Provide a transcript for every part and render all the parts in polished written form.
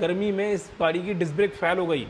गर्मी में इस गाड़ी की डिस्क ब्रेक फेल हो गई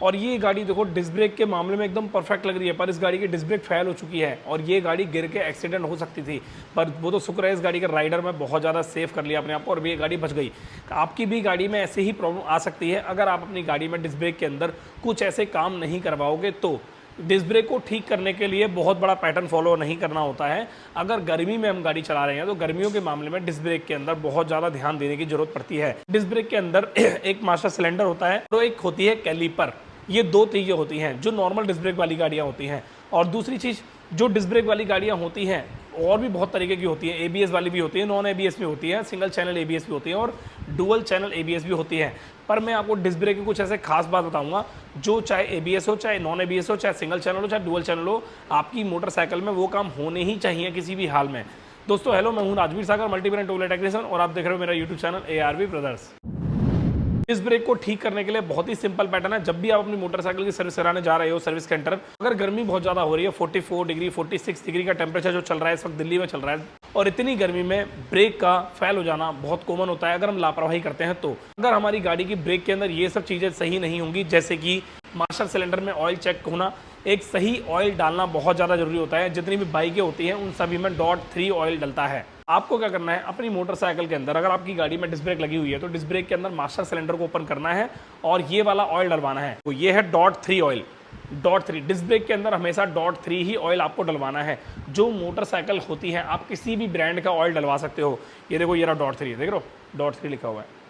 और ये गाड़ी देखो डिस्क ब्रेक के मामले में एकदम परफेक्ट लग रही है, पर इस गाड़ी की डिस्क ब्रेक फेल हो चुकी है और ये गाड़ी गिर के एक्सीडेंट हो सकती थी। पर वो तो शुक्र है इस गाड़ी के राइडर में बहुत ज़्यादा सेफ कर लिया अपने आप को और ये गाड़ी बच गई। आपकी भी गाड़ी में ऐसे ही प्रॉब्लम आ सकती है अगर आप अपनी गाड़ी में डिस्क ब्रेक के अंदर कुछ ऐसे काम नहीं करवाओगे तो। डिस्क ब्रेक को ठीक करने के लिए बहुत बड़ा पैटर्न फॉलो नहीं करना होता है। अगर गर्मी में हम गाड़ी चला रहे हैं तो गर्मियों के मामले में डिस्क ब्रेक के अंदर बहुत ज़्यादा ध्यान देने की जरूरत पड़ती है। डिस्क ब्रेक के अंदर एक मास्टर सिलेंडर होता है तो एक होती है कैलीपर। ये दो चीज़ें होती हैं जो नॉर्मल डिस्क ब्रेक वाली गाड़ियाँ होती हैं। और दूसरी चीज़ जो डिस्क ब्रेक वाली गाड़ियाँ होती हैं और भी बहुत तरीके की होती है, एबीएस वाली भी होती है, नॉन एबीएस भी होती है, सिंगल चैनल एबीएस भी होती है और डुअल चैनल एबीएस भी होती है। पर मैं आपको डिस्क ब्रेक की कुछ ऐसे खास बात बताऊंगा जो चाहे एबीएस हो, चाहे नॉन एबीएस हो, चाहे सिंगल चैनल हो, चाहे डुअल चैनल हो, आपकी मोटरसाइकिल में वो काम होने ही चाहिए किसी भी हाल में। दोस्तों हेलो, मैं हूं Rajveer Sagar, multi brand two wheeler technician और आप देख रहे हो मेरा YouTube channel ARV brothers. Disc brake को ठीक करने के लिए बहुत ही सिंपल पैटर्न है। जब भी आप अपनी मोटरसाइकिल की सर्विस कराने जा रहे हो सर्विस सेंटर, अगर गर्मी बहुत ज़्यादा हो रही है, 44 डिग्री 46 डिग्री का टेम्परेचर जो चल रहा है इस वक्त दिल्ली में चल रहा है, और इतनी गर्मी में ब्रेक का फेल हो जाना बहुत कॉमन होता है अगर हम लापरवाही करते हैं तो। अगर हमारी गाड़ी की ब्रेक के अंदर ये सब चीज़ें सही नहीं होंगी, जैसे कि मास्टर सिलेंडर में ऑयल चेक होना, एक सही ऑयल डालना बहुत ज़्यादा जरूरी होता है। जितनी भी बाइकें होती हैं उन सभी में .3 ऑयल डलता है। आपको क्या करना है, अपनी मोटरसाइकिल के अंदर अगर आपकी गाड़ी में डिस्क ब्रेक लगी हुई है तो डिस्क ब्रेक के अंदर मास्टर सिलेंडर को ओपन करना है और ये वाला ऑयल डलवाना है। तो ये है .3 ऑयल। .3 डिस्क ब्रेक के अंदर हमेशा .3 ही ऑयल आपको डलवाना है। जो मोटरसाइकिल होती है आप किसी भी ब्रांड का ऑयल डलवा सकते हो। ये देखो ये रहा .3, देख रहे हो .3 लिखा हुआ है।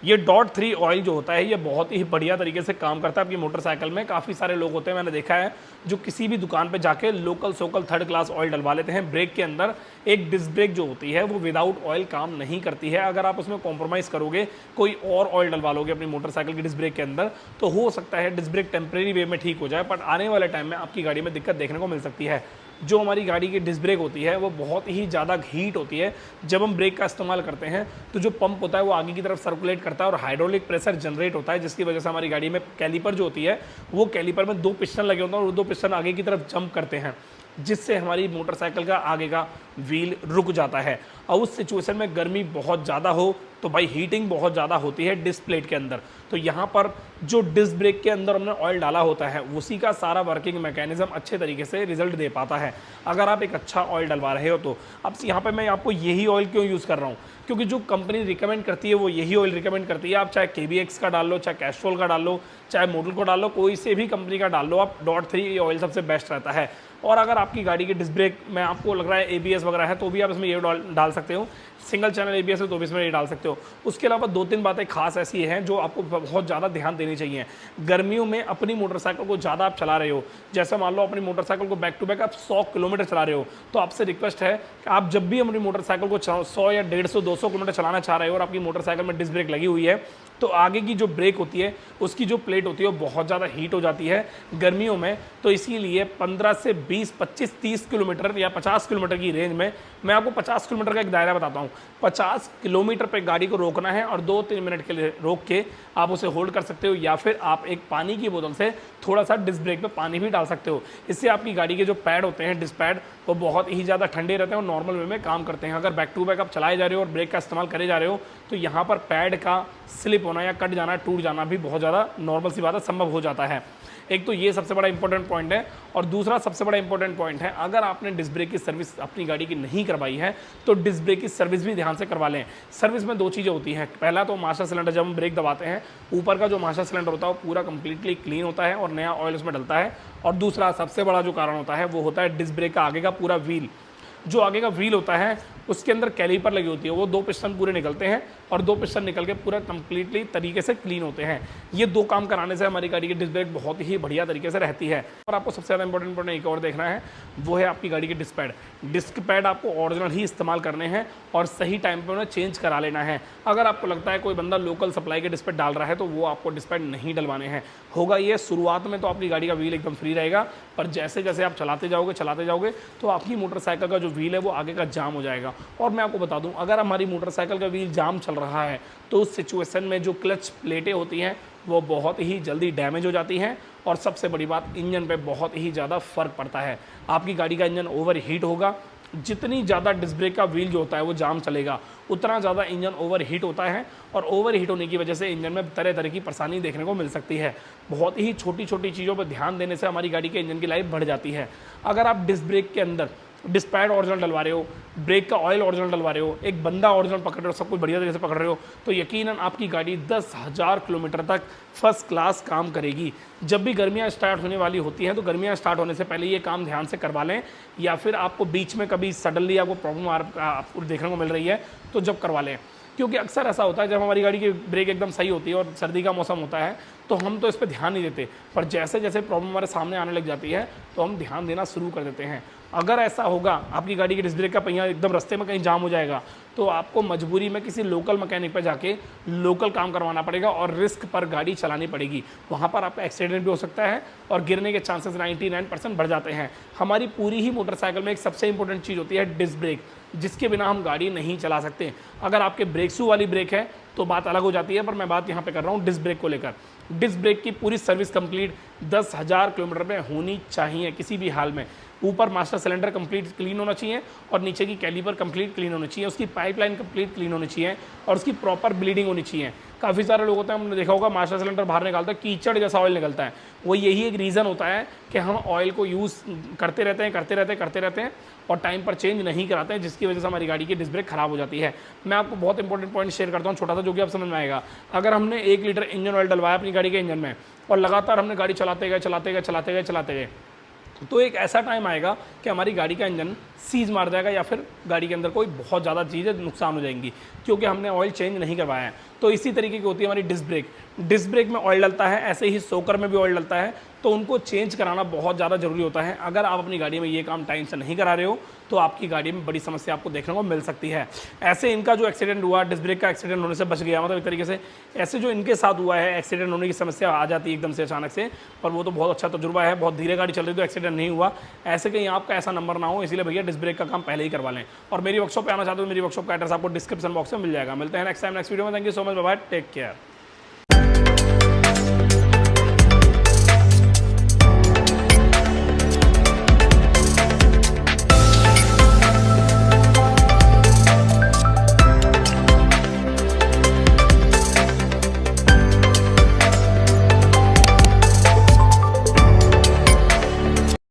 ये .3 ऑयल जो होता है ये बहुत ही बढ़िया तरीके से काम करता है आपकी मोटरसाइकिल में। काफ़ी सारे लोग होते हैं, मैंने देखा है, जो किसी भी दुकान पे जाके लोकल सोकल थर्ड क्लास ऑयल डलवा लेते हैं ब्रेक के अंदर। एक डिस्क ब्रेक जो होती है वो विदाउट ऑयल काम नहीं करती है। अगर आप उसमें कॉम्प्रोमाइज़ करोगे, कोई और ऑयल डलवा लोगे अपनी मोटरसाइकिल की डिस्क ब्रेक के अंदर, तो हो सकता है डिस्क ब्रेक टेम्प्रेरी वे में ठीक हो जाए, बट आने वाले टाइम में आपकी गाड़ी में दिक्कत देखने को मिल सकती है। जो हमारी गाड़ी की डिस्क ब्रेक होती है वो बहुत ही ज़्यादा हीट होती है। जब हम ब्रेक का इस्तेमाल करते हैं तो जो पंप होता है वो आगे की तरफ सर्कुलेट करता है और हाइड्रोलिक प्रेशर जनरेट होता है, जिसकी वजह से हमारी गाड़ी में कैलीपर जो होती है वो कैलीपर में 2 पिस्टन लगे होते हैं और वो 2 पिस्टन आगे की तरफ जंप करते हैं, जिससे हमारी मोटरसाइकिल का आगे का व्हील रुक जाता है। और उस सिचुएशन में गर्मी बहुत ज़्यादा हो तो भाई हीटिंग बहुत ज़्यादा होती है डिस्क प्लेट के अंदर। तो यहाँ पर जो डिस्क ब्रेक के अंदर हमने ऑयल डाला होता है उसी का सारा वर्किंग मैकेनिज्म अच्छे तरीके से रिजल्ट दे पाता है अगर आप एक अच्छा ऑयल डलवा रहे हो तो। अब यहाँ पे मैं आपको यही ऑयल क्यों यूज़ कर रहा हूँ, क्योंकि जो कंपनी रिकमेंड करती है वो यही ऑयल रिकमेंड करती है। आप चाहे KBX का डाल लो, चाहे कैस्ट्रोल का डाल लो, चाहे मॉडल को डाल लो, कोई से भी कंपनी का डाल लो आप, .3 ऑयल सबसे बेस्ट रहता है। और अगर आपकी गाड़ी की डिस्क ब्रेक में आपको लग रहा है ABS वगैरह है तो भी आप इसमें ये डाल सकते हो। सिंगल चैनल ABS है तो भी इसमें ये डाल सकते हो। उसके अलावा 2-3 बातें खास ऐसी हैं जो आपको बहुत ज़्यादा ध्यान देनी चाहिए। गर्मियों में अपनी मोटरसाइकिल को ज़्यादा आप चला रहे हो, जैसे मान लो अपनी मोटरसाइकिल को बैक टू बैक आप 100 किलोमीटर चला रहे हो, तो आपसे रिक्वेस्ट है कि आप जब भी अपनी मोटरसाइकिल को 100 या 150-200 किलोमीटर चलाना चाह रहे हो और आपकी मोटरसाइकिल में डिस्क ब्रेक लगी हुई है तो आगे की जो ब्रेक होती है उसकी जो प्लेट होती है वो बहुत ज़्यादा हीट हो जाती है गर्मियों में। तो इसीलिए 15 से 20, 25, 30 किलोमीटर या 50 किलोमीटर की रेंज में, मैं आपको 50 किलोमीटर का एक दायरा बताता हूँ। 50 किलोमीटर पे गाड़ी को रोकना है और 2-3 मिनट के लिए रोक के आप उसे होल्ड कर सकते हो, या फिर आप एक पानी की बोतल से थोड़ा सा डिस्क ब्रेक पे पानी भी डाल सकते हो। इससे आपकी गाड़ी के जो पैड होते हैं, डिस्क पैड, वो बहुत ही ज़्यादा ठंडे रहते हैं और नॉर्मल वे में काम करते हैं। अगर बैक टू बैक आप चलाए जा रहे हो और ब्रेक का इस्तेमाल करे जा रहे हो तो यहाँ पर पैड का स्लिप होना या कट जाना, टूट जाना भी बहुत ज़्यादा नॉर्मल सी बात है, संभव हो जाता है। एक तो ये सबसे बड़ा इंपॉर्टेंट पॉइंट है। और दूसरा सबसे बड़ा इंपॉर्टेंट पॉइंट है, अगर आपने डिस्क ब्रेक की सर्विस अपनी गाड़ी की नहीं करवाई है तो डिस्क ब्रेक की सर्विस भी ध्यान से करवा लें। सर्विस में 2 चीज़ें होती हैं। पहला तो मास्टर सिलेंडर, जब हम ब्रेक दबाते हैं ऊपर का जो मास्टर सिलेंडर होता है वो पूरा कंप्लीटली क्लीन होता है और नया ऑयल उसमें डलता है। और दूसरा सबसे बड़ा जो कारण होता है वो होता है डिस्क ब्रेक का आगे का पूरा व्हील। जो आगे का व्हील होता है उसके अंदर कैलीपर लगी होती है, वो 2 पिस्टन पूरे निकलते हैं और 2 पिस्टन निकल के पूरा कंप्लीटली तरीके से क्लीन होते हैं। ये 2 काम कराने से हमारी गाड़ी की डिस्क ब्रेक बहुत ही बढ़िया तरीके से रहती है। और आपको सबसे ज़्यादा इंपॉर्टेंट एक और देखना है, वो है आपकी गाड़ी के डिस्क पैड। डिस्क पैड आपको ओरिजिनल ही इस्तेमाल करने हैं और सही टाइम पर उन्हें चेंज करा लेना है। अगर आपको लगता है कोई बंदा लोकल सप्लाई के डिस्क पैड डाल रहा है तो वो आपको डिस्क पैड नहीं डलवाने हैं। होगा ये, शुरुआत में तो आपकी गाड़ी का व्हील एकदम फ्री रहेगा, पर जैसे जैसे आप चलाते जाओगे तो आपकी मोटरसाइकिल का जो व्हील है वो आगे का जाम हो जाएगा। और मैं आपको बता दूं, अगर हमारी मोटरसाइकिल का व्हील जाम चल रहा है तो उस सिचुएशन में जो क्लच प्लेटें होती हैं वो बहुत ही जल्दी डैमेज हो जाती हैं और सबसे बड़ी बात, इंजन पे बहुत ही ज़्यादा फर्क पड़ता है। आपकी गाड़ी का इंजन ओवर हीट होगा, जितनी ज़्यादा डिस्क ब्रेक का व्हील जो होता है वो जाम चलेगा, उतना ज़्यादा इंजन ओवर हीट होता है, और ओवर हीट होने की वजह से इंजन में तरह तरह की परेशानी देखने को मिल सकती है। बहुत ही छोटी छोटी चीज़ों पर ध्यान देने से हमारी गाड़ी के इंजन की लाइफ बढ़ जाती है। अगर आप डिस्क ब्रेक के अंदर डिस्क पैड ओरिजिनल डलवा रहे हो, ब्रेक का ऑयल ओरिजिनल डलवा रहे हो, एक बंदा ओरिजिनल पकड़ रहे हो, सब कुछ बढ़िया तरीके से पकड़ रहे हो, तो यकीनन आपकी गाड़ी 10,000 किलोमीटर तक फर्स्ट क्लास काम करेगी। जब भी गर्मियाँ स्टार्ट होने वाली होती हैं तो गर्मियाँ स्टार्ट होने से पहले ये काम ध्यान से करवा लें, या फिर आपको बीच में कभी सडनली आपको प्रॉब्लम आपको देखने को मिल रही है तो जब करवा लें। क्योंकि अक्सर ऐसा होता है जब हमारी गाड़ी की ब्रेक एकदम सही होती है और सर्दी का मौसम होता है तो हम तो इस पर ध्यान नहीं देते, पर जैसे जैसे प्रॉब्लम हमारे सामने आने लग जाती है तो हम ध्यान देना शुरू कर देते हैं। अगर ऐसा होगा, आपकी गाड़ी की डिस्क ब्रेक का पहिया एकदम रास्ते में कहीं जाम हो जाएगा, तो आपको मजबूरी में किसी लोकल मैकेनिक पर जाके लोकल काम करवाना पड़ेगा और रिस्क पर गाड़ी चलानी पड़ेगी। वहाँ पर आपका एक्सीडेंट भी हो सकता है और गिरने के चांसेस 99% बढ़ जाते हैं। हमारी पूरी ही मोटरसाइकिल में एक सबसे इंपॉर्टेंट चीज़ होती है डिस्क ब्रेक, जिसके बिना हम गाड़ी नहीं चला सकते। अगर आपके ब्रेक शू वाली ब्रेक है तो बात अलग हो जाती है, पर मैं बात यहाँ पे कर रहा हूँ डिस्क ब्रेक को लेकर। डिस्क ब्रेक की पूरी सर्विस कंप्लीट 10,000 किलोमीटर में होनी चाहिए किसी भी हाल में। ऊपर मास्टर सिलेंडर कंप्लीट क्लीन होना चाहिए और नीचे की कैलिपर कंप्लीट क्लीन होनी चाहिए, उसकी पाइपलाइन कंप्लीट क्लीन होनी चाहिए और उसकी प्रॉपर ब्लीडिंग होनी चाहिए। काफ़ी सारे लोग होते हैं, हमने देखा होगा मास्टर सिलेंडर बाहर निकालता है, कीचड़ जैसा ऑयल निकलता है। वो यही एक रीज़न होता है कि हम ऑयल को यूज़ करते रहते हैं और टाइम पर चेंज नहीं कराते हैं, जिसकी वजह से हमारी गाड़ी की डिस्क ब्रेक खराब हो जाती है। मैं आपको बहुत इंपॉर्टेंट पॉइंट शेयर करता हूँ, छोटा सा, जो कि आप समझ में आएगा। अगर हमने 1 लीटर इंजन ऑयल डलवाया अपनी गाड़ी के इंजन में और लगातार हमने गाड़ी चलाते गए, तो एक ऐसा टाइम आएगा कि हमारी गाड़ी का इंजन सीज मार जाएगा या फिर गाड़ी के अंदर कोई बहुत ज़्यादा चीज़ें नुकसान हो जाएंगी, क्योंकि हमने ऑयल चेंज नहीं करवाया है। तो इसी तरीके की होती है हमारी डिस्क ब्रेक। डिस्क ब्रेक में ऑयल डलता है, ऐसे ही सोकर में भी ऑयल डलता है, तो उनको चेंज कराना बहुत ज़्यादा ज़रूरी होता है। अगर आप अपनी गाड़ी में ये काम टाइम से नहीं करा रहे हो तो आपकी गाड़ी में बड़ी समस्या आपको देखने को मिल सकती है। ऐसे इनका जो एक्सीडेंट हुआ, डिस्क ब्रेक का एक्सीडेंट होने से बच गया, मतलब एक तरीके से ऐसे जो इनके साथ हुआ है, एक्सीडेंट होने की समस्या आ जाती है एकदम से अचानक से, पर वो तो बहुत अच्छा तजुर्बा है, बहुत धीरे गाड़ी चल रही तो एक्सीडेंट नहीं हुआ। ऐसे कहीं आपका ऐसा नंबर ना हो, इसलिए भैया डिस्क ब्रेक का काम पहले ही करवा लें। और मेरी वर्कशॉप पे आना चाहते हो, मेरी वर्कशॉप का एड्रेस आपको डिस्क्रिप्शन बॉक्स में मिल जाएगा। मिलते हैं नेक्स्ट टाइम नेक्स्ट वीडियो में। Thank you so much, bye bye, take care.